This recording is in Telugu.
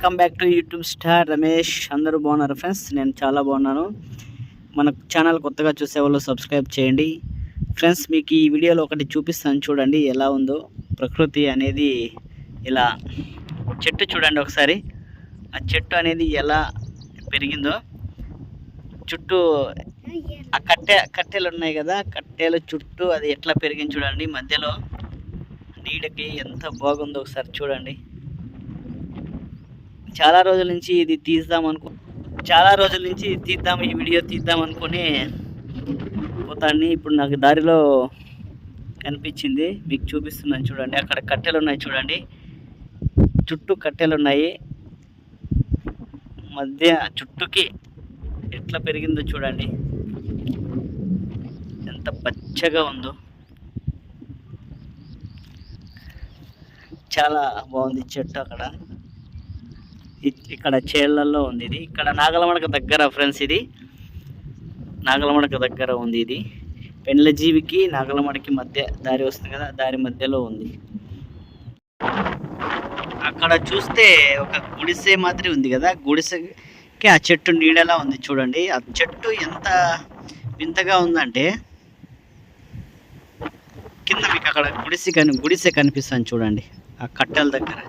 Welcome back to YouTube star Ramesh. అందరూ బాగున్నారు ఫ్రెండ్స్? నేను చాలా బాగున్నాను. మన ఛానల్ కొత్తగా చూసే వాళ్ళు సబ్స్క్రైబ్ చేయండి ఫ్రెండ్స్. మీకు ఈ వీడియోలో ఒకటి చూపిస్తాను, చూడండి ఎలా ఉందో ప్రకృతి అనేది. ఇలా చెట్టు చూడండి ఒకసారి, ఆ చెట్టు అనేది ఎలా పెరిగిందో. చుట్టూ ఆ కట్టెలు ఉన్నాయి కదా, కట్టెల చుట్టూ అది ఎట్లా పెరిగింది చూడండి. మధ్యలో నీడకి ఎంత బాగుందో ఒకసారి చూడండి. చాలా రోజుల నుంచి ఇది తీద్దాం ఈ వీడియో తీద్దాం అనుకుని పోతాన్ని. ఇప్పుడు నాకు దారిలో కనిపించింది, మీకు చూపిస్తున్నాను చూడండి. అక్కడ కట్టెలు ఉన్నాయి చూడండి, చుట్టూ కట్టెలు ఉన్నాయి. మధ్య చుట్టూకి ఎట్లా పెరిగిందో చూడండి, ఎంత పచ్చగా ఉందో. చాలా బాగుంది చెట్టు. అక్కడ ఇక్కడ చేళ్లలో ఉంది ఇది. ఇక్కడ నాగలమడక దగ్గర ఫ్రెండ్స్, ఇది నాగలమడక దగ్గర ఉంది. ఇది పెండ్లజీవికి నాగలమడకి మధ్య దారి వస్తుంది కదా, దారి మధ్యలో ఉంది. అక్కడ చూస్తే ఒక గుడిసె మాదిరి ఉంది కదా, గుడిసెకి ఆ చెట్టు నీడలా ఉంది చూడండి. ఆ చెట్టు ఎంత వింతగా ఉందంటే, కింద మీకు అక్కడ గుడిసె కనిపిస్తాను చూడండి, ఆ కట్టెల దగ్గర.